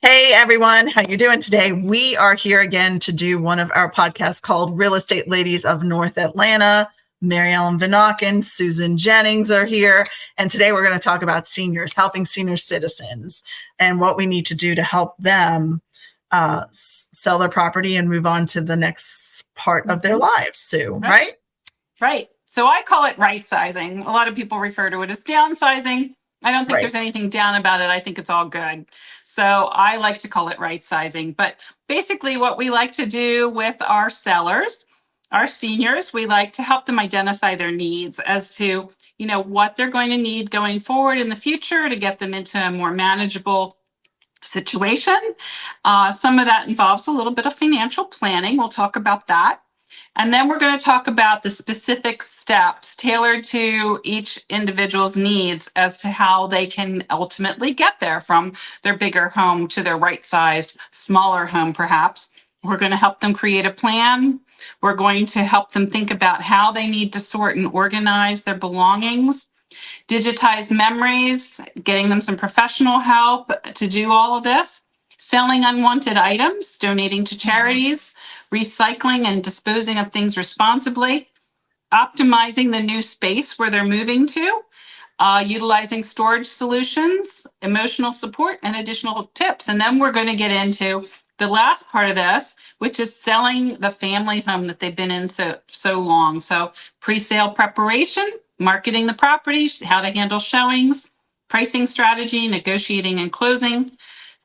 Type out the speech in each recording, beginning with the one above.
Hey everyone, how you doing today? We are here again to do one of our podcasts called Real Estate Ladies of North Atlanta. Mary Ellen Vinock and Susan Jennings are here. And today we're going to talk about seniors, helping senior citizens and what we need to do to help them sell their property and move on to the next part of their lives, Sue, right? Right. So I call it rightsizing. A lot of people refer to it as downsizing. I don't think Right. there's anything down about it. I think it's all good. So I like to call it rightsizing. But basically, what we like to do with our sellers, our seniors, we like to help them identify their needs as to, what they're going to need going forward in the future to get them into a more manageable situation. Some of that involves a little bit of financial planning. We'll talk about that. And then we're going to talk about the specific steps tailored to each individual's needs as to how they can ultimately get there from their bigger home to their right-sized, smaller home, perhaps. We're going to help them create a plan. We're going to help them think about how they need to sort and organize their belongings, digitize memories, getting them some professional help to do all of this, selling unwanted items, donating to charities, recycling and disposing of things responsibly, optimizing the new space where they're moving to, utilizing storage solutions, emotional support, and additional tips. And then we're going to get into the last part of this, which is selling the family home that they've been in so long. So pre-sale preparation, marketing the property, how to handle showings, pricing strategy, negotiating and closing,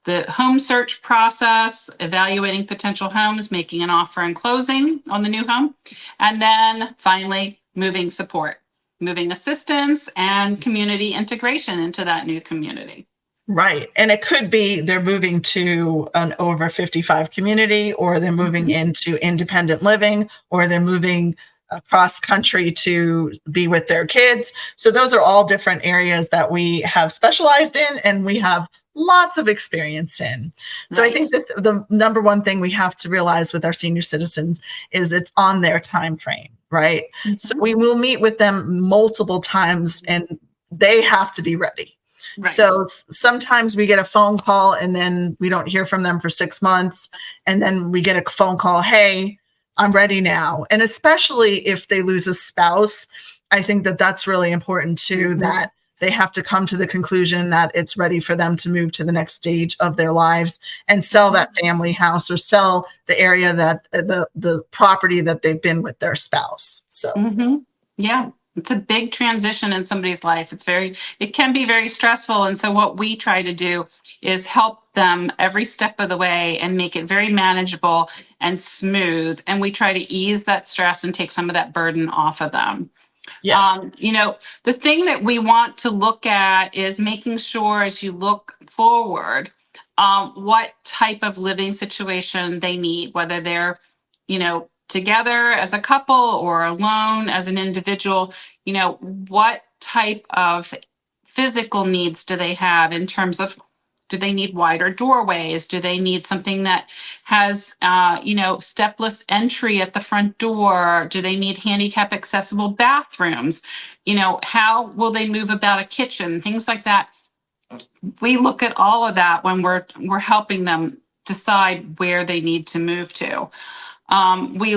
the home search process, evaluating potential homes, making an offer and closing on the new home, and then finally moving support, moving assistance, and community integration into that new community. Right. And it could be they're moving to an over 55 community, or they're moving into independent living, or they're moving across country to be with their kids. So those are all different areas that we have specialized in and we have lots of experience in. So right. I think that the number one thing we have to realize with our senior citizens is it's on their time frame, right? Mm-hmm. So we will meet with them multiple times and they have to be ready. Right. So sometimes we get a phone call and then we don't hear from them for 6 months. And then we get a phone call, hey, I'm ready now. And especially if they lose a spouse, I think that that's really important too, mm-hmm. that they have to come to the conclusion that it's ready for them to move to the next stage of their lives and sell that family house or sell the area that the property that they've been with their spouse. So, mm-hmm. Yeah. It's a big transition in somebody's life. It can be very stressful. And so what we try to do is help them every step of the way and make it very manageable and smooth. And we try to ease that stress and take some of that burden off of them. Yes. The thing that we want to look at is making sure as you look forward, what type of living situation they need, whether they're, together as a couple or alone as an individual, what type of physical needs do they have in terms of, do they need wider doorways? Do they need something that has, stepless entry at the front door? Do they need handicap accessible bathrooms? How will they move about a kitchen? Things like that. We look at all of that when we're helping them decide where they need to move to. We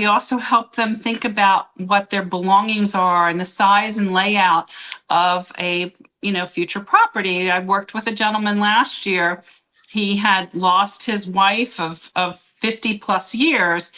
also help them think about what their belongings are and the size and layout of a, future property. I worked with a gentleman last year. He had lost his wife of 50 plus years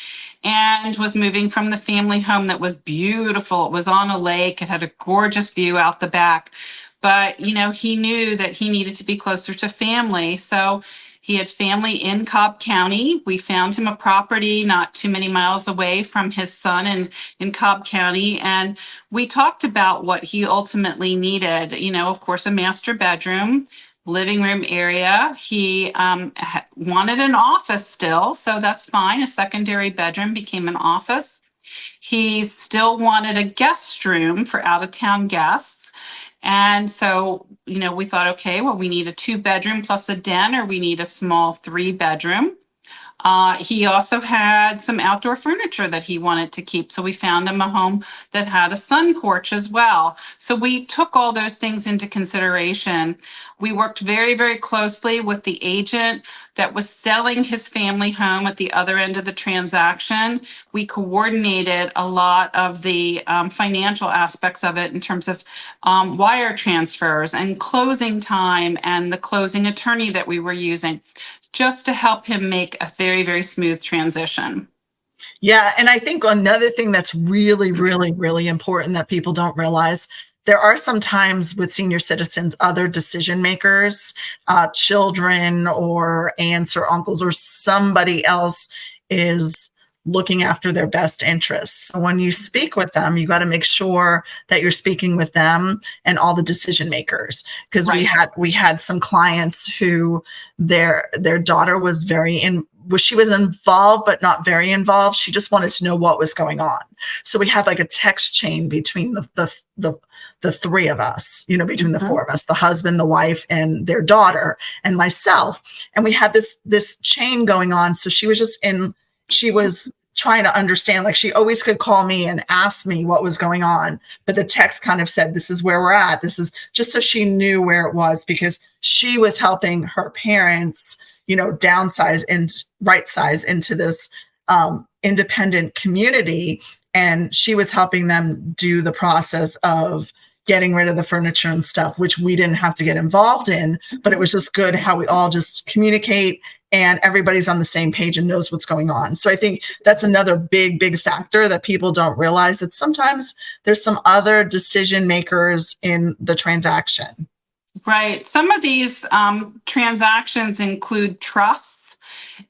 and was moving from the family home that was beautiful. It was on a lake. It had a gorgeous view out the back. But, he knew that he needed to be closer to family. So he had family in Cobb County. We found him a property not too many miles away from his son in Cobb County. And we talked about what he ultimately needed. Of course, a master bedroom, living room area. He wanted an office still, so that's fine. A secondary bedroom became an office. He still wanted a guest room for out-of-town guests. And so, we thought, okay, well, we need a 2-bedroom plus a den, or we need a small 3-bedroom. He also had some outdoor furniture that he wanted to keep. So we found him a home that had a sun porch as well. So we took all those things into consideration. We worked very, very closely with the agent that was selling his family home at the other end of the transaction. We coordinated a lot of the financial aspects of it in terms of wire transfers and closing time and the closing attorney that we were using, just to help him make a very, very smooth transition. Yeah. And I think another thing that's really, really, really important that people don't realize, there are some times with senior citizens, other decision makers, children or aunts or uncles or somebody else is looking after their best interests. So when you speak with them, you got to make sure that you're speaking with them and all the decision makers. Because Right. we had some clients who their daughter was she was involved, but not very involved. She just wanted to know what was going on. So we had like a text chain between the three of us, between the four of us, the husband, the wife, and their daughter, and myself. And we had this chain going on. So she was trying to understand, like she always could call me and ask me what was going on. But the text kind of said, this is where we're at. This is just so she knew where it was, because she was helping her parents, downsize and right size into this independent community. And she was helping them do the process of getting rid of the furniture and stuff, which we didn't have to get involved in, but it was just good how we all just communicate and everybody's on the same page and knows what's going on. So I think that's another big, big factor that people don't realize, that sometimes there's some other decision makers in the transaction. Right. Some of these transactions include trusts.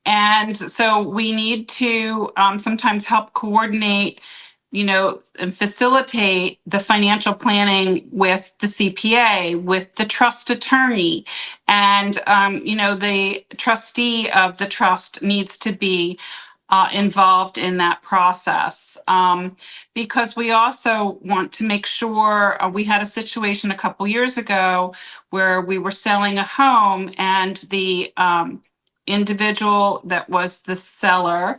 And so we need to sometimes help coordinate, and facilitate the financial planning with the CPA, with the trust attorney. And, the trustee of the trust needs to be involved in that process, because we also want to make sure. We had a situation a couple years ago where we were selling a home, and the individual that was the seller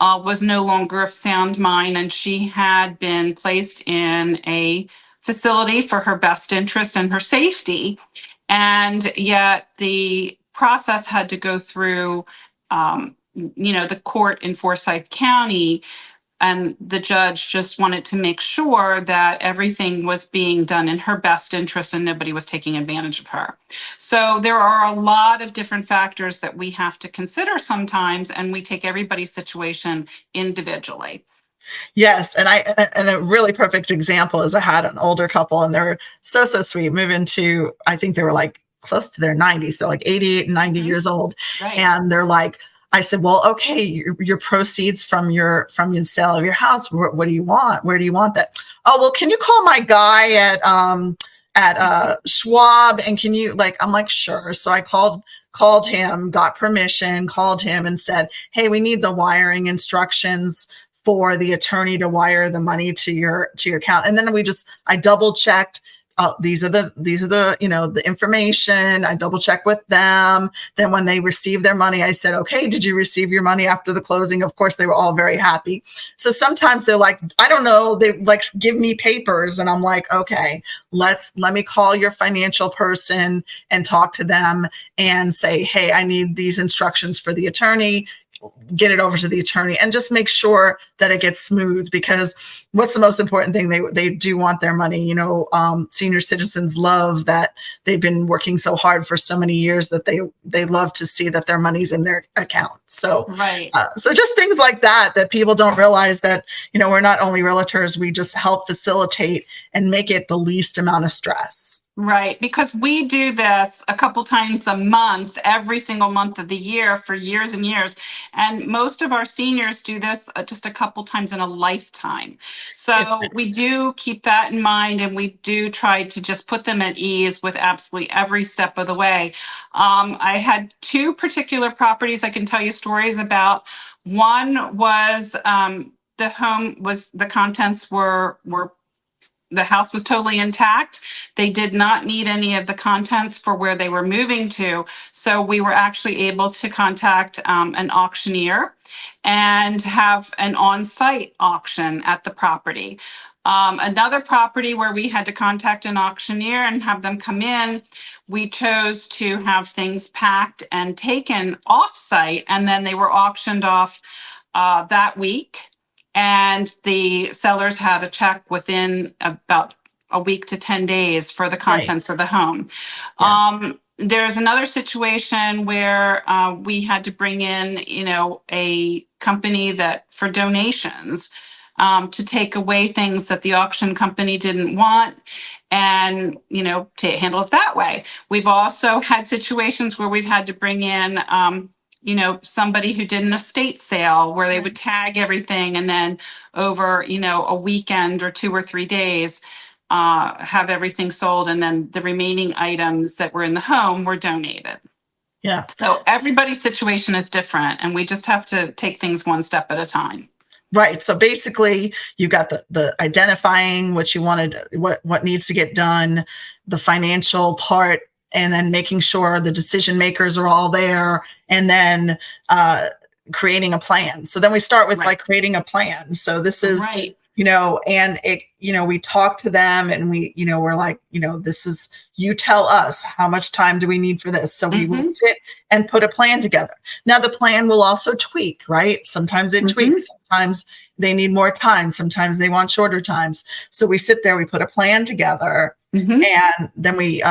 was no longer of sound mind, and she had been placed in a facility for her best interest and her safety. And yet the process had to go through the court in Forsyth County, and the judge just wanted to make sure that everything was being done in her best interest and nobody was taking advantage of her. So there are a lot of different factors that we have to consider sometimes, and we take everybody's situation individually. Yes. And a really perfect example is I had an older couple, and they're so sweet, moving to, I think they were like close to their 90s. So like 88 and 90 years old. Right. And they're like, I said, well, okay, your proceeds from your sale of your house, what do you want? Where do you want that? Oh, well, can you call my guy at Schwab, and can you, I'm like, sure. So I called him, got permission, called him and said, hey, we need the wiring instructions for the attorney to wire the money to your account. And then I double checked. These are the the information. I double checked with them. Then when they received their money, I said, okay, did you receive your money after the closing? Of course, they were all very happy. So sometimes they're like, I don't know, they give me papers, and I'm like, okay, let me call your financial person and talk to them and say, hey, I need these instructions for the attorney. Get it over to the attorney and just make sure that it gets smooth, because what's the most important thing? They do want their money. Senior citizens love that they've been working so hard for so many years that they love to see that their money's in their account. So, right. So just things like that people don't realize, that, we're not only realtors, we just help facilitate and make it the least amount of stress. Right, because we do this a couple times a month, every single month of the year for years and years. And most of our seniors do this just a couple times in a lifetime. So we do keep that in mind, and we do try to just put them at ease with absolutely every step of the way. I had two particular properties I can tell you stories about. One was the contents were the house was totally intact. They did not need any of the contents for where they were moving to. So we were actually able to contact an auctioneer and have an on-site auction at the property. Another property where we had to contact an auctioneer and have them come in, we chose to have things packed and taken off-site, and then they were auctioned off that week. And the sellers had a check within about a week to 10 days for the contents of the home. Yeah. There's another situation where we had to bring in, a company that for donations to take away things that the auction company didn't want and, to handle it that way. We've also had situations where we've had to bring in, somebody who did an estate sale where they would tag everything and then over, a weekend or 2 or 3 days, have everything sold. And then the remaining items that were in the home were donated. Yeah. So everybody's situation is different and we just have to take things one step at a time. Right. So basically you got the identifying what you wanted, what needs to get done, the financial part, and then making sure the decision makers are all there, and then creating a plan. So then we start with like creating a plan. So this is, and it, we talk to them and we, we're like, this is, you tell us how much time do we need for this. So we will sit and put a plan together. Now the plan will also tweak, right? Sometimes it tweaks, sometimes they need more time. Sometimes they want shorter times. So we sit there, we put a plan together. And then we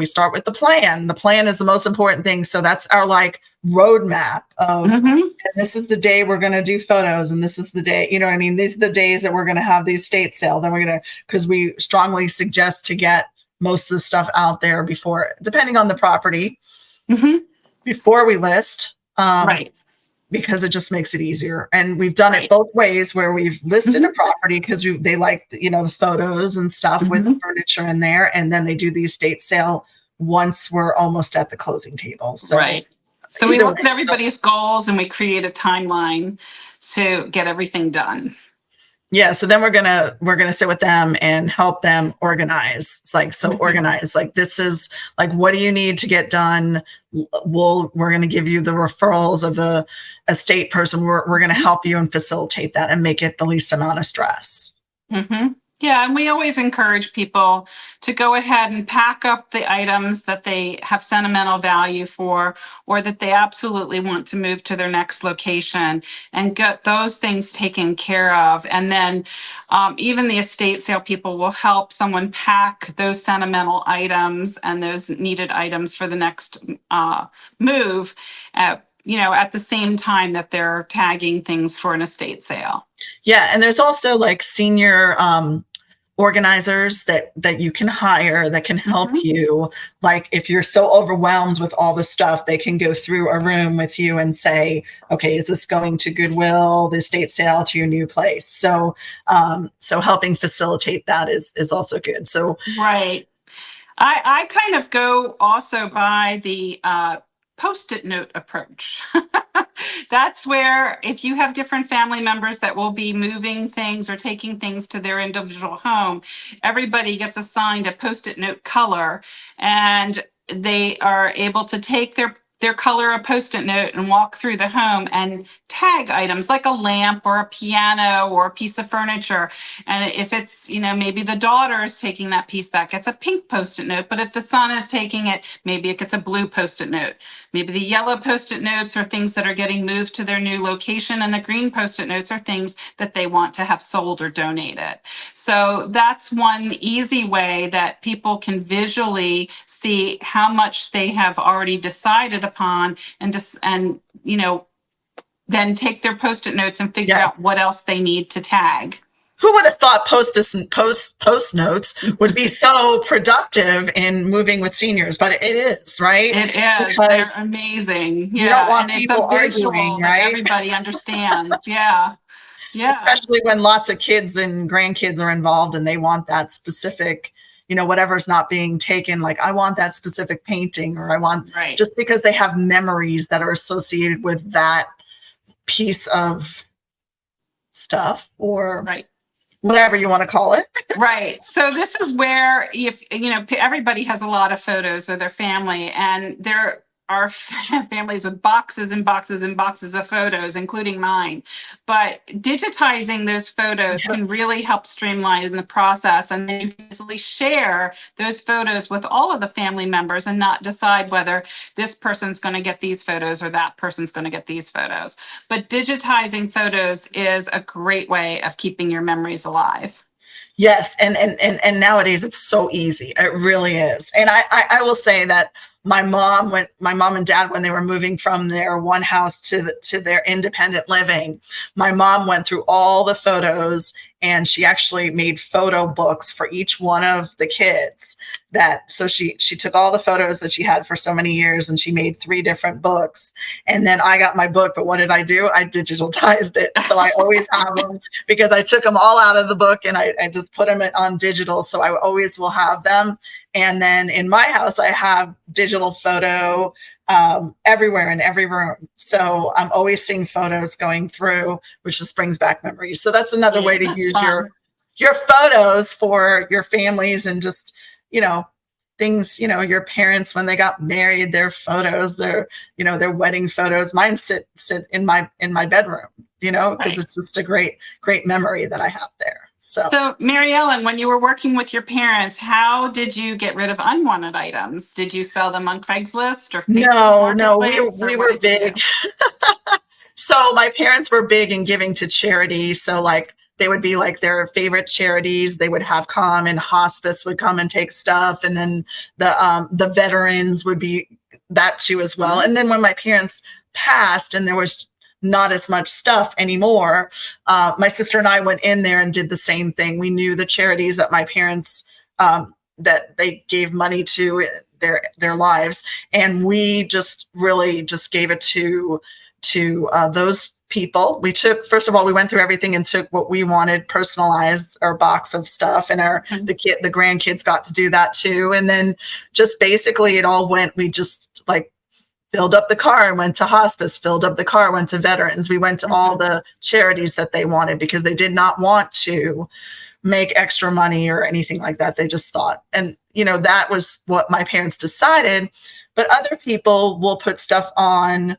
start with the plan. The plan is the most important thing. So that's our like roadmap of, and this is the day we're going to do photos. And this is the day, these are the days that we're going to have the estate sale. Then we're going to, because we strongly suggest to get most of the stuff out there before, depending on the property, before we list. Because it just makes it easier. And we've done it both ways where we've listed a property because they like, the photos and stuff with the furniture in there. And then they do the estate sale once we're almost at the closing table. So, so we look at everybody's goals and we create a timeline to get everything done. Yeah. So then we're going to sit with them and help them organize. It's like, organize, like, this is like, what do you need to get done? We're going to give you the referrals of the estate person. We're going to help you and facilitate that and make it the least amount of stress. Yeah. And we always encourage people to go ahead and pack up the items that they have sentimental value for, or that they absolutely want to move to their next location and get those things taken care of. And then even the estate sale people will help someone pack those sentimental items and those needed items for the next move at the same time that they're tagging things for an estate sale. Yeah. And there's also like senior organizers that you can hire that can help you. Like if you're so overwhelmed with all the stuff, they can go through a room with you and say, okay, is this going to Goodwill, the estate sale, to your new place? So, so helping facilitate that is also good. So, I kind of go also by the Post-it note approach. That's where if you have different family members that will be moving things or taking things to their individual home, everybody gets assigned a Post-it note color, and they are able to take their color a Post-it note and walk through the home and tag items like a lamp or a piano or a piece of furniture. And if it's, maybe the daughter is taking that piece, that gets a pink Post-it note. But if the son is taking it, maybe it gets a blue Post-it note. Maybe the yellow Post-it notes are things that are getting moved to their new location, and the green Post-it notes are things that they want to have sold or donated. So that's one easy way that people can visually see how much they have already decided upon, and then take their Post-it notes and figure out what else they need to tag. Who would have thought post notes would be so productive in moving with seniors? But it is, right? It is. Because they're amazing. You don't want and people it's a visual arguing, that right? everybody understands. Yeah. Especially when lots of kids and grandkids are involved and they want that specific, whatever's not being taken. Like, I want that specific painting, or I want, just because they have memories that are associated with that piece of stuff, or whatever you want to call it. Right. So this is where, if everybody has a lot of photos of their family, and there are families with boxes and boxes and boxes of photos, including mine. But digitizing those photos can Yes. really help streamline the process, and then you can easily share those photos with all of the family members and not decide whether this person's going to get these photos or that person's going to get these photos. But digitizing photos is a great way of keeping your memories alive. Yes, and nowadays it's so easy. It really is. And I will say that my mom and dad, when they were moving from their one house to their independent living, my mom went through all the photos, and she actually made photo books for each one of the kids. So she took all the photos that she had for so many years, and she made 3 different books. And then I got my book, but what did I do? I digitalized it. So I always have them, because I took them all out of the book and I just put them on digital. So I always will have them. And then in my house, I have digital photo everywhere in every room. So I'm always seeing photos going through, which just brings back memories. So that's another way to use your photos for your families, and just, things, your parents, when they got married, their photos, their wedding photos, mine sit in my bedroom, because it's just a great memory that I have there. So Mary Ellen, when you were working with your parents, how did you get rid of unwanted items? Did you sell them on Craigslist or Facebook No, Marketplace, we or were what did you big. do? So my parents were big in giving to charity. So like, they would be like their favorite charities. They would have come, and hospice would come and take stuff. And then the veterans would be that too as well. And then when my parents passed and there was not as much stuff anymore, my sister and I went in there and did the same thing. We knew the charities that my parents, that they gave money to their lives. And we just really just gave it to those people. We took, first of all, we went through everything and took what we wanted, personalized our box of stuff, and the grandkids got to do that too. And then just basically it all went, we just like filled up the car and went to hospice, filled up the car, went to veterans. We went to all the charities that they wanted, because they did not want to make extra money or anything like that. They just thought, and that was what my parents decided. But other people will put stuff on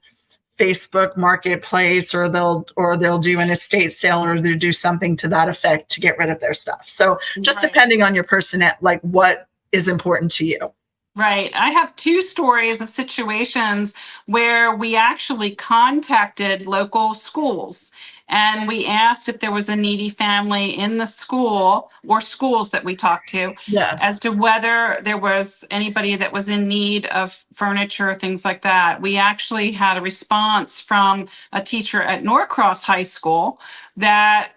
Facebook Marketplace, or they'll do an estate sale, or they'll do something to that effect to get rid of their stuff. So just depending on your person, like what is important to you. Right. I have 2 stories of situations where we actually contacted local schools, and we asked if there was a needy family in the school or schools that we talked to, Yes. as to whether there was anybody that was in need of furniture, things like that. We actually had a response from a teacher at Norcross High School that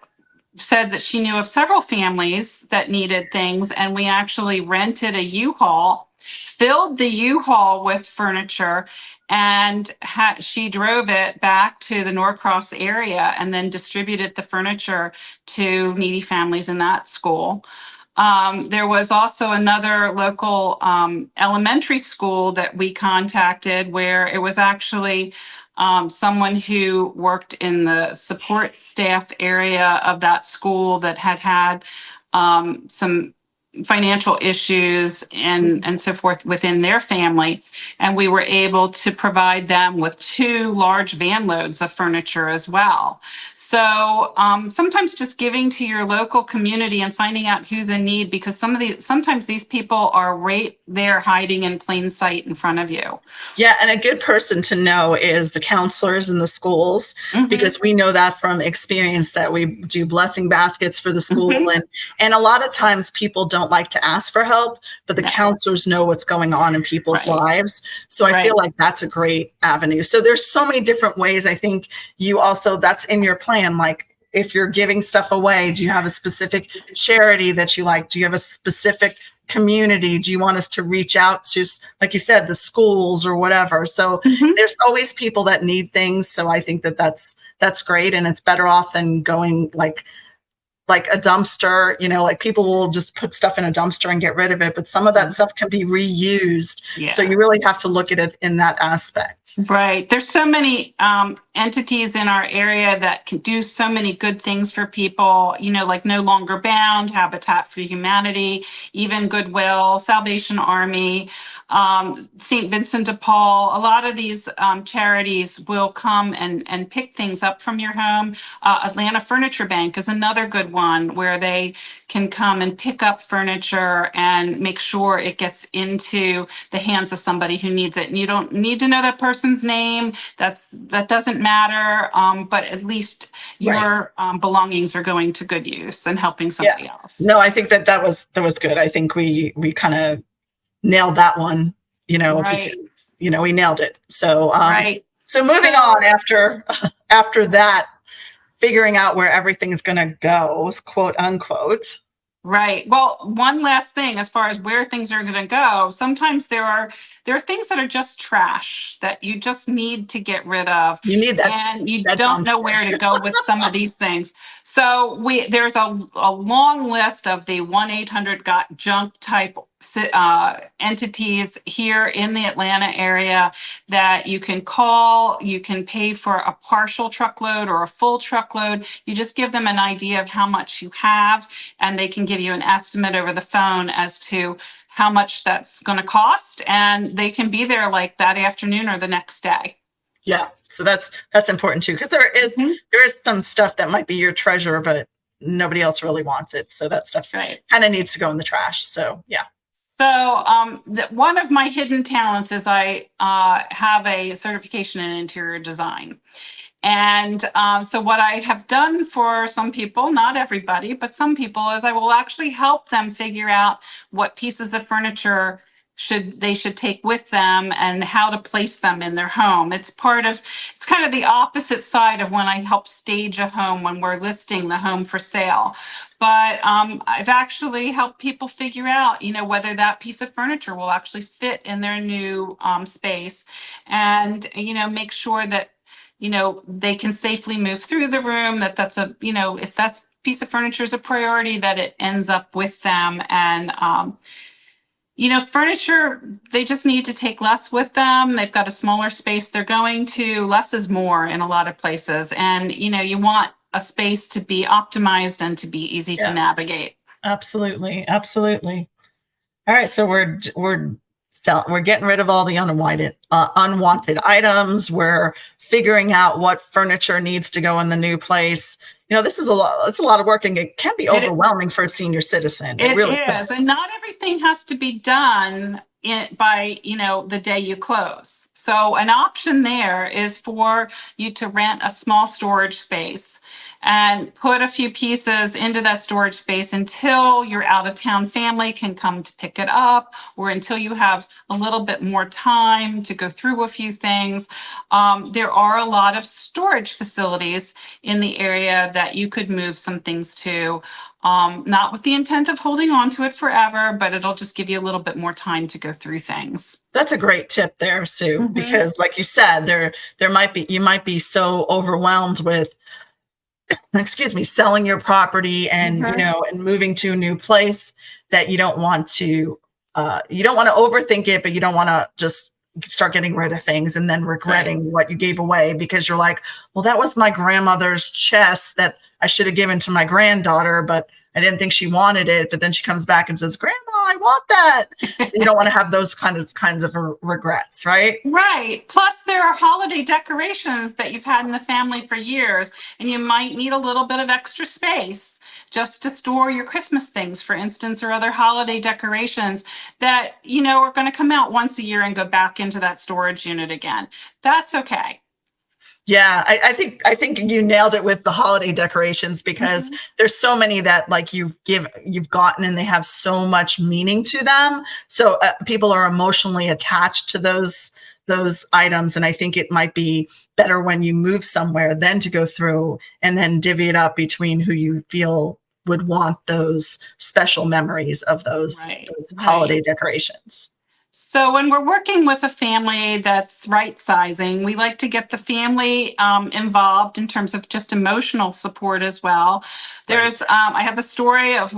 said that she knew of several families that needed things, and we actually rented a U-Haul, filled the U-Haul with furniture, and she drove it back to the Norcross area and then distributed the furniture to needy families in that school. There was also another local elementary school that we contacted, where it was actually someone who worked in the support staff area of that school that had some financial issues and so forth within their family. And we were able to provide them with 2 large van loads of furniture as well. So sometimes just giving to your local community and finding out who's in need, because sometimes these people are right there hiding in plain sight in front of you. Yeah, and a good person to know is the counselors in the schools, because we know that from experience that we do blessing baskets for the school, and a lot of times people don't like to ask for help, but the counselors know what's going on in people's lives. So I feel like that's a great avenue. So there's so many different ways. I think you also, that's in your plan. Like, if you're giving stuff away, do you have a specific charity that you like? Do you have a specific community? Do you want us to reach out to, like you said, the schools or whatever? So there's always people that need things. So I think that that's great. And it's better off than going like like a dumpster, like people will just put stuff in a dumpster and get rid of it, but some of that stuff can be reused. So Yeah. you really have to look at it in that aspect. Right. There's so many entities in our area that can do so many good things for people, like No Longer Bound, Habitat for Humanity, even Goodwill, Salvation Army, St. Vincent de Paul. A lot of these charities will come and pick things up from your home. Atlanta Furniture Bank is another good one where they can come and pick up furniture and make sure it gets into the hands of somebody who needs it. And you don't need to know that person's name. That doesn't matter. But at least your belongings are going to good use and helping somebody else. No, I think that was good. I think we kind of nailed that one, Right. because, we nailed it. So, Right. So moving on after that, figuring out where everything's going to go, quote unquote. Right. Well, one last thing as far as where things are going to go, sometimes there are things that are just trash that you just need to get rid of. You need that, and you that don't know dumpster. where to go with some of these things. So there's a long list of the 1-800-GOT-JUNK type entities here in the Atlanta area that you can call. You can pay for a partial truckload or a full truckload. You just give them an idea of how much you have, and they can give you an estimate over the phone as to how much that's going to cost, and they can be there like that afternoon or the next day. Yeah, so that's important too, because there is some stuff that might be your treasure, but nobody else really wants it. So that stuff kind of needs to go in the trash. So yeah. So one of my hidden talents is I have a certification in interior design. And so what I have done for some people, not everybody, but some people, is I will actually help them figure out what pieces of furniture they should take with them and how to place them in their home. It's kind of the opposite side of when I help stage a home when we're listing the home for sale. But I've actually helped people figure out, whether that piece of furniture will actually fit in their new space, and, make sure that they can safely move through the room, that's if that piece of furniture is a priority, that it ends up with them. And, furniture, they just need to take less with them. They've got a smaller space they're going to. Less is more in a lot of places. And, you want a space to be optimized and to be easy to navigate. Absolutely. Absolutely. All right. So we're getting rid of all the unwanted items. We're figuring out what furniture needs to go in the new place. This is it's a lot of work, and it can be overwhelming for a senior citizen. It really is. And not everything has to be done by the day you close. So an option there is for you to rent a small storage space and put a few pieces into that storage space until your out-of-town family can come to pick it up, or until you have a little bit more time to go through a few things. There are a lot of storage facilities in the area that you could move some things to, not with the intent of holding on to it forever, but it'll just give you a little bit more time to go through things. That's a great tip there, Sue, because like you said, you might be so overwhelmed with selling your property and and moving to a new place that you don't want to overthink it, but you don't want to just start getting rid of things and then regretting what you gave away, because you're like, well, that was my grandmother's chest that I should have given to my granddaughter, but I didn't think she wanted it. But then she comes back and says, Grandma, I want that. So you don't want to have those kinds of regrets, right? Right. Plus, there are holiday decorations that you've had in the family for years, and you might need a little bit of extra space just to store your Christmas things, for instance, or other holiday decorations that, are going to come out once a year and go back into that storage unit again. That's okay. Yeah, I think you nailed it with the holiday decorations, because there's so many that you've gotten, and they have so much meaning to them. So people are emotionally attached to those items. And I think it might be better when you move somewhere than to go through and then divvy it up between who you feel would want those special memories of those holiday decorations. So when we're working with a family that's right sizing, we like to get the family involved in terms of just emotional support as well. Right. I have a story of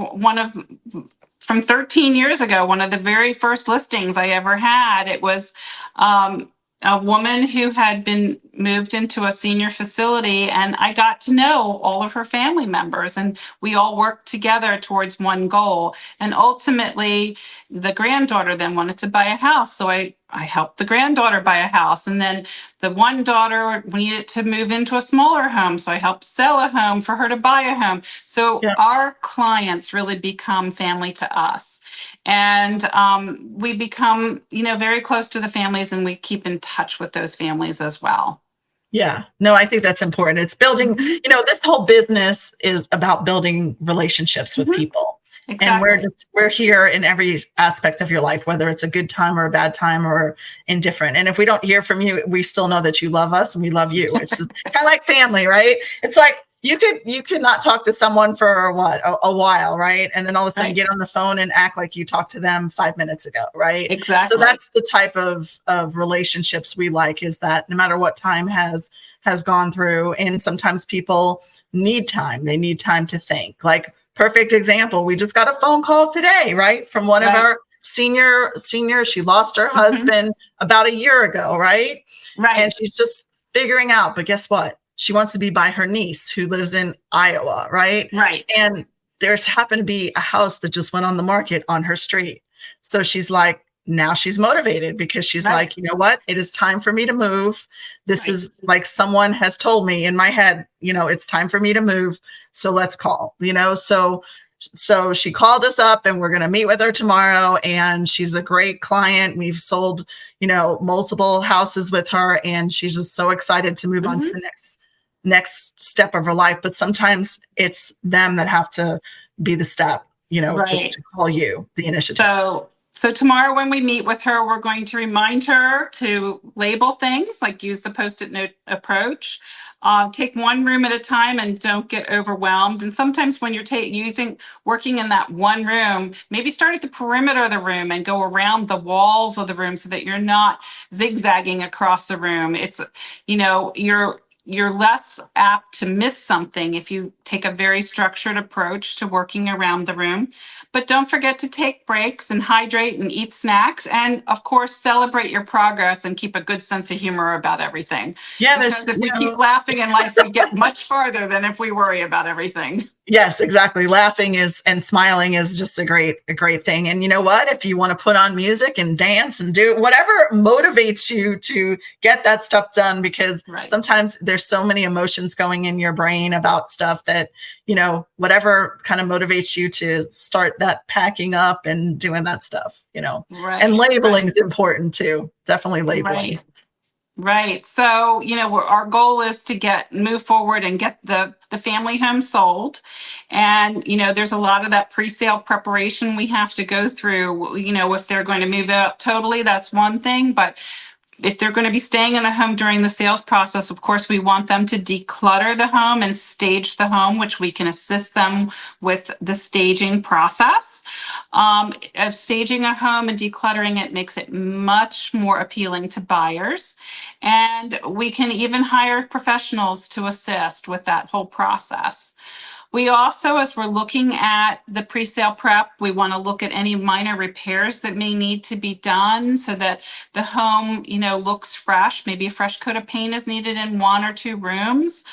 from 13 years ago, one of the very first listings I ever had. It was a woman who had been moved into a senior facility, and I got to know all of her family members, and we all worked together towards one goal. And ultimately, the granddaughter then wanted to buy a house. So I helped the granddaughter buy a house. And then the one daughter needed to move into a smaller home. So I helped sell a home for her to buy a home. So Yeah. our clients really become family to us. And we become, very close to the families, and we keep in touch with those families as well. Yeah. No, I think that's important. It's building, Mhm. this whole business is about building relationships with Mhm. people. And Exactly. we're here in every aspect of your life, whether it's a good time or a bad time or indifferent. And if we don't hear from you, we still know that you love us and we love you. It's just kind of like family, right? It's like you could not talk to someone for what, a while, right? And then all of a sudden Right. get on the phone and act like you talked to them 5 minutes ago, right? So Exactly. that's the type of relationships we like, is that no matter what time has gone through, and sometimes people need time. They need time to think. Like, perfect example, we just got a phone call today, right? From one of Right. our seniors. She lost her Mhm. husband about a year ago, right? And Right. she's just figuring out, but guess what? She wants to be by her niece who lives in Iowa, right? Right. And there's happened to be a house that just went on the market on her street. So she's like, now she's motivated because she's Right. like, you know what? It is time for me to move. This Right. is like someone has told me in my head, it's time for me to move. So let's call, so she called us up, and we're going to meet with her tomorrow. And she's a great client. We've sold, multiple houses with her, and she's just so excited to move on to Mhm. the next step of her life. But sometimes it's them that have to be the step, Right. to call you the initiative. So tomorrow when we meet with her, we're going to remind her to label things, like use the Post-it note approach. Take one room at a time and don't get overwhelmed. And sometimes when you're working in that one room, maybe start at the perimeter of the room and go around the walls of the room so that you're not zigzagging across the room. It's, you're less apt to miss something if you take a very structured approach to working around the room. But don't forget to take breaks and hydrate and eat snacks. And of course, celebrate your progress and keep a good sense of humor about everything. Yeah, Because if we keep laughing in life, we get much farther than if we worry about everything. yes, exactly. Laughing and smiling is just a great thing. And you know what? If you want to put on music and dance and do whatever motivates you to get that stuff done, because Right. sometimes there's so many emotions going in your brain about stuff that, whatever kind of motivates you to start that packing up and doing that stuff, Right. and labeling Right. is important too. Definitely labeling. Right. Right. So, our goal is to move forward and get the family home sold. And, there's a lot of that pre-sale preparation we have to go through. If they're going to move out totally, that's one thing. But if they're going to be staying in the home during the sales process, of course, we want them to declutter the home and stage the home, which we can assist them with the staging process. Of staging a home and decluttering it makes it much more appealing to buyers. And we can even hire professionals to assist with that whole process. We also, as we're looking at the pre-sale prep, we want to look at any minor repairs that may need to be done so that the home, looks fresh. Maybe a fresh coat of paint is needed in one or two rooms.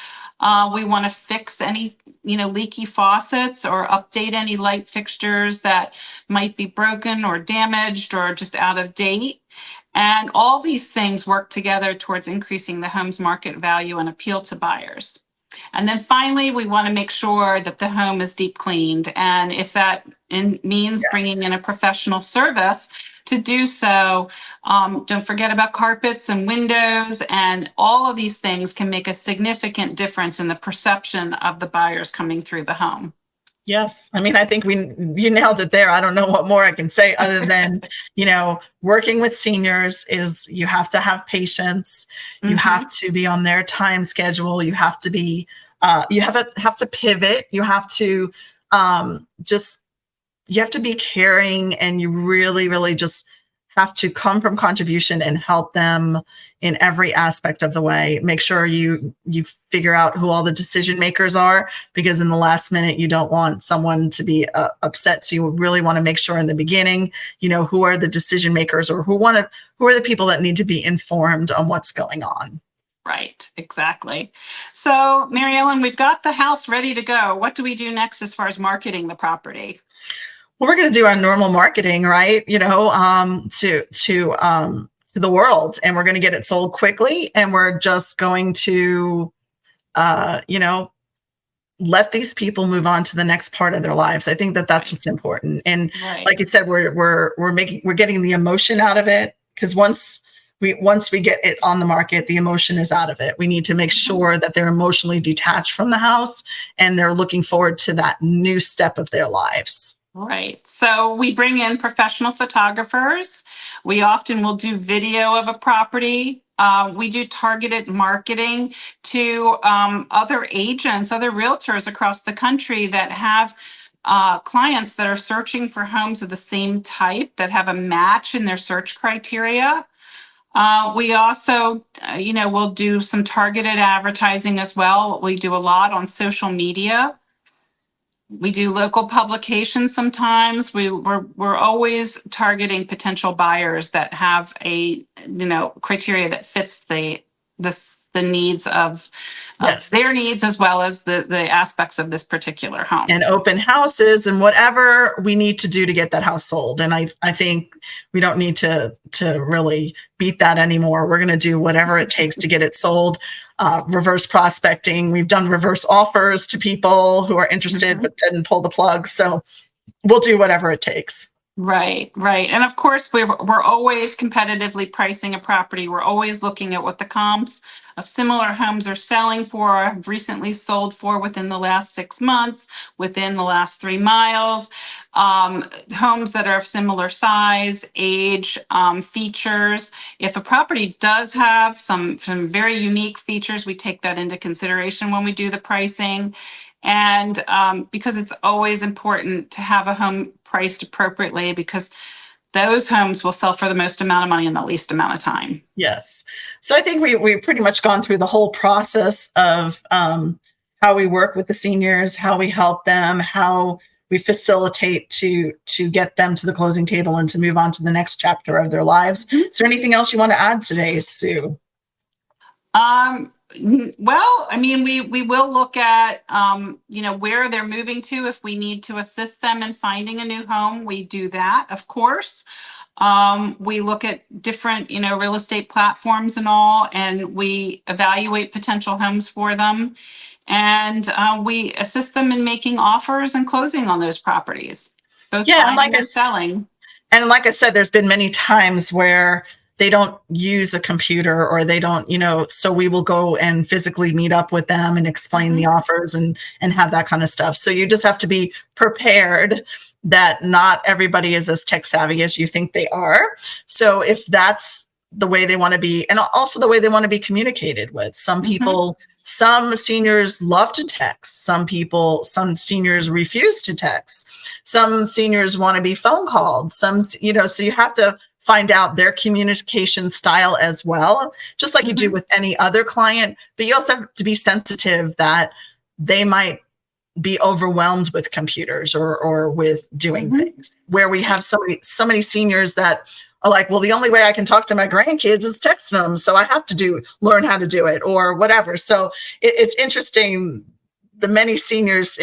We want to fix any, leaky faucets or update any light fixtures that might be broken or damaged or just out of date. And all these things work together towards increasing the home's market value and appeal to buyers. And then finally, we want to make sure that the home is deep cleaned. And if that means bringing in a professional service to do so, don't forget about carpets and windows. And all of these things can make a significant difference in the perception of the buyers coming through the home. Yes. I mean, I think you nailed it there. I don't know what more I can say other than, working with seniors is, you have to have patience. You have to be on their time schedule. You have to be, have to pivot. You have to you have to be caring, and you really, really just have to come from contribution and help them in every aspect of the way. Make sure you figure out who all the decision makers are, because in the last minute, you don't want someone to be upset. So you really want to make sure in the beginning, who are the decision makers, or who are the people that need to be informed on what's going on. Right, exactly. So, Mary Ellen, we've got the house ready to go. What do we do next as far as marketing the property? Well, we're going to do our normal marketing, right? To the world, and we're going to get it sold quickly, and we're just going to, let these people move on to the next part of their lives. I think that that's what's important. And like you said, we're getting the emotion out of it, because once we get it on the market, the emotion is out of it. We need to make sure that they're emotionally detached from the house and they're looking forward to that new step of their lives. Right. So we bring in professional photographers. We often will do video of a property. We do targeted marketing to other agents, other realtors across the country that have clients that are searching for homes of the same type, that have a match in their search criteria. We also, we'll do some targeted advertising as well. We do a lot on social media. We do local publications sometimes. We're always targeting potential buyers that have a criteria that fits the needs of their needs, as well as the aspects of this particular home. And open houses and whatever we need to do to get that house sold. And I think we don't need to really beat that anymore. We're going to do whatever it takes to get it sold. Reverse prospecting. We've done reverse offers to people who are interested but didn't pull the plug. So we'll do whatever it takes. Right. And of course, we're always competitively pricing a property. We're always looking at what the comps of similar homes are selling for, or have recently sold for within the last 6 months, within the last 3 miles. Homes that are of similar size, age, features. If a property does have some very unique features, we take that into consideration when we do the pricing. And because it's always important to have a home priced appropriately, because those homes will sell for the most amount of money in the least amount of time. Yes. So I think we've pretty much gone through the whole process of how we work with the seniors, how we help them, how we facilitate to get them to the closing table and to move on to the next chapter of their lives. Is there anything else you want to add today, Sue? Well, I mean, we will look at, where they're moving to. If we need to assist them in finding a new home, we do that, of course. We look at different, real estate platforms and all, and we evaluate potential homes for them. And we assist them in making offers and closing on those properties, both buying and selling. And like I said, there's been many times where they don't use a computer, or they don't, so we will go and physically meet up with them and explain the offers and have that kind of stuff. So you just have to be prepared that not everybody is as tech savvy as you think they are. So if that's the way they want to be, and also the way they want to be communicated with, some people, some seniors love to text. Some seniors refuse to text. Some seniors want to be phone called. Some, so you have to find out their communication style as well, just like you do with any other client. But you also have to be sensitive that they might be overwhelmed with computers or with doing things, where we have so many seniors that are like, well, the only way I can talk to my grandkids is text them. So I have to learn how to do it or whatever. So it's interesting, the many seniors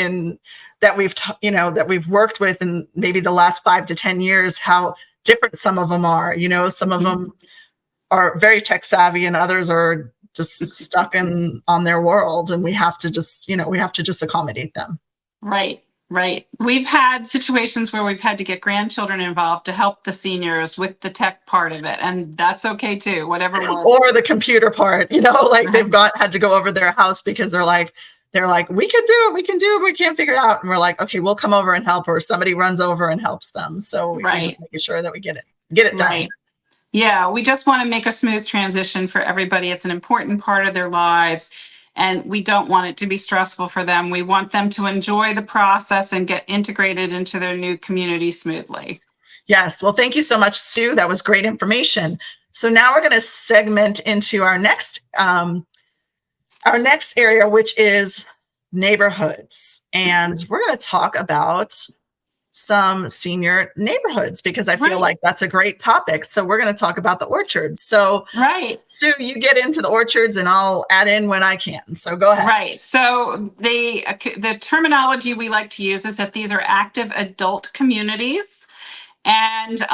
that we've worked with in maybe the last 5 to 10 years, how different some of them are. Some of them are very tech savvy and others are just stuck on their world, and we have to just accommodate them. Right. We've had situations where we've had to get grandchildren involved to help the seniors with the tech part of it, and that's okay too, whatever works. Or the computer part, they've had to go over their house because they're like, we can do it, we can't figure it out. And we're like, okay, we'll come over and help, or somebody runs over and helps them. So we're just making sure that we get it done. Right. Yeah, we just want to make a smooth transition for everybody. It's an important part of their lives, and we don't want it to be stressful for them. We want them to enjoy the process and get integrated into their new community smoothly. Yes. Well, thank you so much, Sue. That was great information. So now we're going to segment into our next area, which is neighborhoods. And we're going to talk about some senior neighborhoods because I feel like that's a great topic. So we're going to talk about the orchards. So Sue, you get into the orchards and I'll add in when I can. So go ahead. Right. So the terminology we like to use is that these are active adult communities. And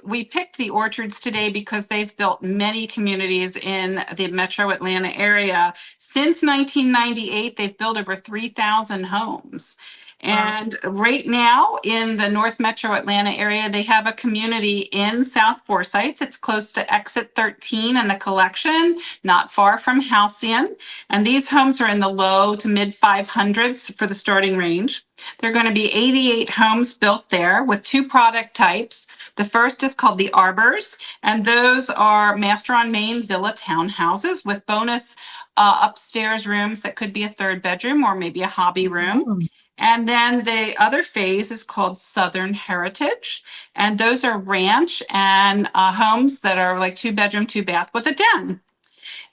we picked the orchards today because they've built many communities in the metro Atlanta area. Since 1998, they've built over 3,000 homes. And right now in the North Metro Atlanta area, they have a community in South Forsyth that's close to Exit 13 and the Collection, not far from Halcyon. And these homes are in the low to mid 500s for the starting range. There are going to be 88 homes built there with two product types. The first is called the Arbors, and those are master on main villa townhouses with bonus upstairs rooms that could be a third bedroom or maybe a hobby room. And then the other phase is called Southern Heritage. And those are ranch and homes that are like 2-bedroom, 2-bath with a den.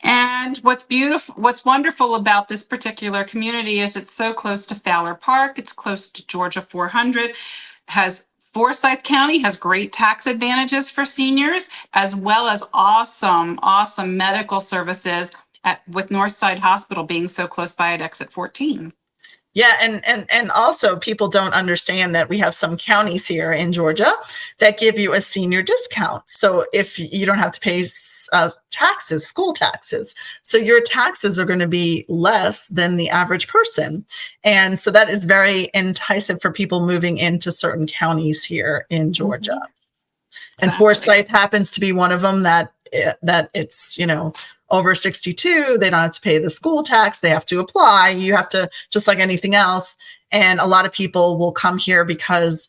And what's wonderful about this particular community is it's so close to Fowler Park. It's close to Georgia 400. Forsyth County has great tax advantages for seniors, as well as awesome medical services with Northside Hospital being so close by at Exit 14. Yeah, and also people don't understand that we have some counties here in Georgia that give you a senior discount. So if you don't have to pay taxes, school taxes, so your taxes are going to be less than the average person. And so that is very enticing for people moving into certain counties here in Georgia. And Forsyth happens to be one of them that it's, over 62, they don't have to pay the school tax. They have to apply. You have to, just like anything else. And a lot of people will come here because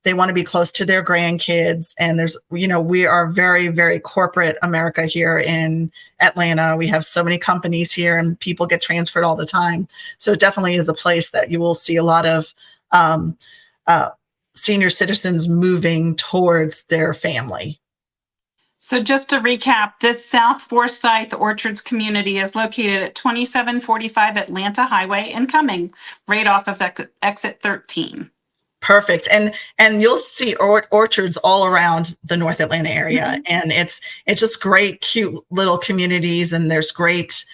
they want to be close to their grandkids. And we are very, very corporate America here in Atlanta. We have so many companies here and people get transferred all the time. So it definitely is a place that you will see a lot of senior citizens moving towards their family. So just to recap, this South Forsyth Orchards community is located at 2745 Atlanta Highway in Cumming, right off of Exit 13. Perfect. And you'll see orchards all around the North Atlanta area. And it's just great, cute little communities. And there's great,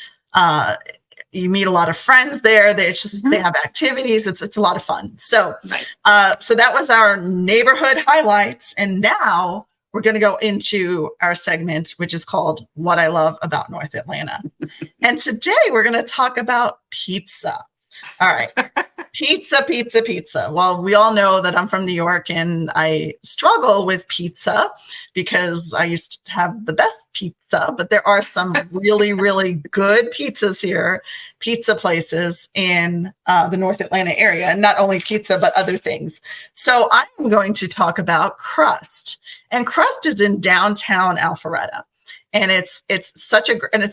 you meet a lot of friends there. They have activities. It's a lot of fun. So, so that was our neighborhood highlights. And now we're going to go into our segment, which is called What I Love About North Atlanta. And today we're going to talk about pizza. All right. Pizza. Well, we all know that I'm from New York and I struggle with pizza because I used to have the best pizza, but there are some really, really good pizzas here, pizza places in the North Atlanta area, and not only pizza, but other things. So I'm going to talk about Crust, and Crust is in downtown Alpharetta. And it's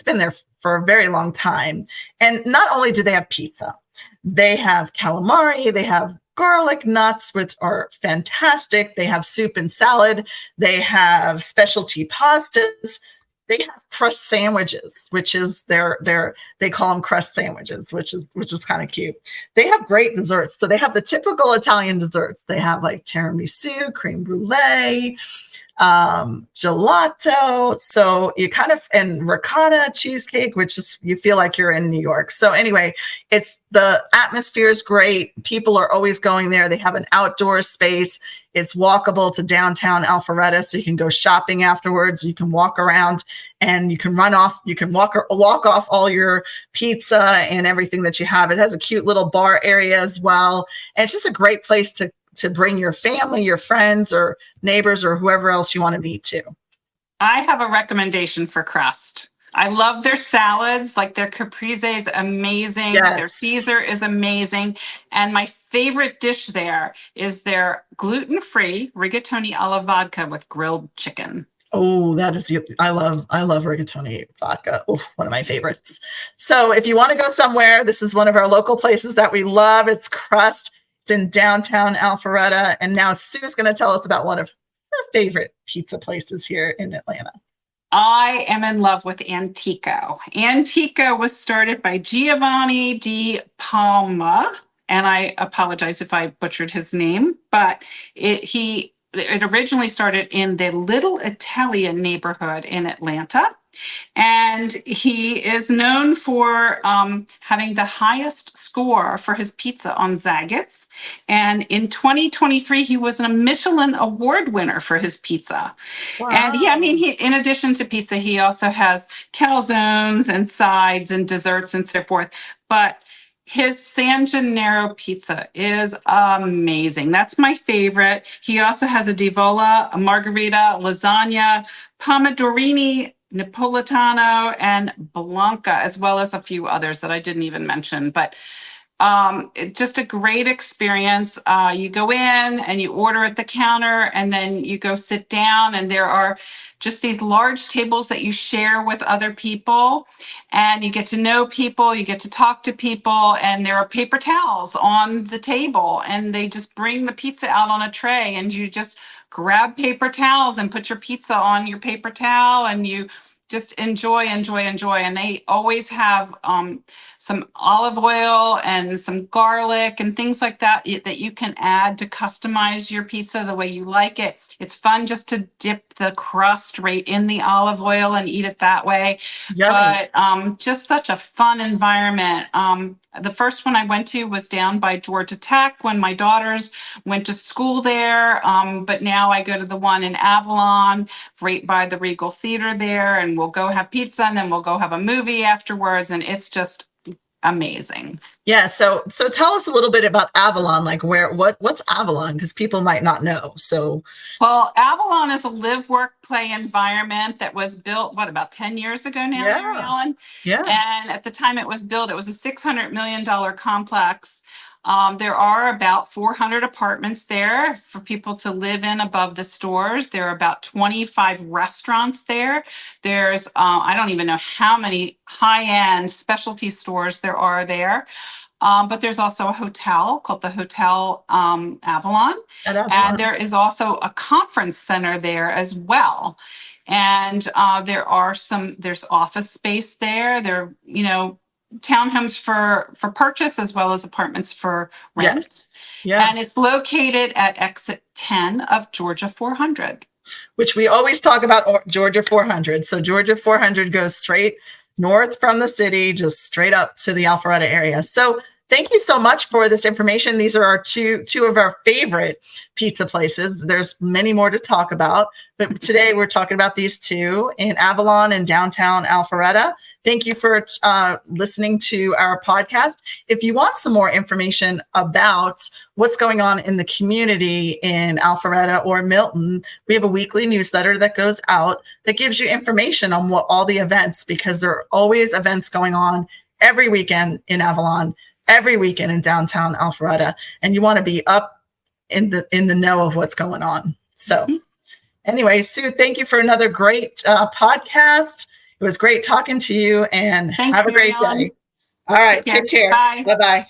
been there for a very long time. And not only do they have pizza, they have calamari, they have garlic nuts, which are fantastic. They have soup and salad. They have specialty pastas. They have crust sandwiches, which is they call them crust sandwiches, which is kind of cute. They have great desserts. So they have the typical Italian desserts. They have like tiramisu, creme brulee, gelato. So you and ricotta cheesecake, which is, you feel like you're in New York. So anyway, the atmosphere is great. People are always going there. They have an outdoor space. It's walkable to downtown Alpharetta. So you can go shopping afterwards. You can walk around and you can run off. You can walk off all your pizza and everything that you have. It has a cute little bar area as well. And it's just a great place to bring your family, your friends or neighbors or whoever else you want to meet to. I have a recommendation for Crust. I love their salads, like their caprese is amazing. Yes. Their Caesar is amazing. And my favorite dish there is their gluten-free rigatoni alla vodka with grilled chicken. Oh, I love rigatoni vodka. Oh, one of my favorites. So if you want to go somewhere, this is one of our local places that we love. It's Crust. It's in downtown Alpharetta. And now Sue's going to tell us about one of your favorite pizza places here in Atlanta? I am in love with Antico. Antico was started by Giovanni di Palma, and I apologize if I butchered his name, but it originally started in the Little Italian neighborhood in Atlanta. And he is known for having the highest score for his pizza on Zagat's. And in 2023, he was a Michelin Award winner for his pizza. And I mean, in addition to pizza, he also has calzones and sides and desserts and so forth. But his San Gennaro pizza is amazing. That's my favorite. He also has a Diavola, a margarita, lasagna, pomodorini, Napolitano, and Blanca, as well as a few others that I didn't even mention. But just a great experience. You go in and you order at the counter, and then you go sit down, and there are just these large tables that you share with other people, and you get to know people, you get to talk to people, and there are paper towels on the table, and they just bring the pizza out on a tray, and you just grab paper towels and put your pizza on your paper towel, and you just enjoy. And they always have some olive oil and some garlic and things like that that you can add to customize your pizza the way you like it. It's fun just to dip the crust right in the olive oil and eat it that way. Yummy. But just such a fun environment. The first one I went to was down by Georgia Tech when my daughters went to school there. But now I go to the one in Avalon, right by the Regal Theater there, and we'll go have pizza, and then we'll go have a movie afterwards. And it's just amazing. Yeah. So tell us a little bit about Avalon, like what's Avalon? Because people might not know. Well, Avalon is a live, work, play environment that was built, about 10 years ago now, Mary Ellen? Yeah. And at the time it was built, it was a $600 million complex. There are about 400 apartments there for people to live in above the stores. There are about 25 restaurants there. There's, I don't even know how many high-end specialty stores there are there. But there's also a hotel called the Hotel Avalon. And there is also a conference center there as well. And there's office space there. There, townhomes for purchase as well as apartments for rent. Yes. Yeah. And it's located at exit 10 of Georgia 400. Which we always talk about Georgia 400. So Georgia 400 goes straight north from the city, just straight up to the Alpharetta area. So thank you so much for this information. These are our two of our favorite pizza places. There's many more to talk about, but today we're talking about these two in Avalon and downtown Alpharetta. Thank you for listening to our podcast. If you want some more information about what's going on in the community in Alpharetta or Milton, we have a weekly newsletter that goes out that gives you information on what all the events, because there are always events going on every weekend in Avalon, every weekend in downtown Alpharetta, and you want to be up in the know of what's going on. So anyway, Sue, thank you for another great podcast. It was great talking to you, and have a great day. All right, take care. Bye. Bye-bye.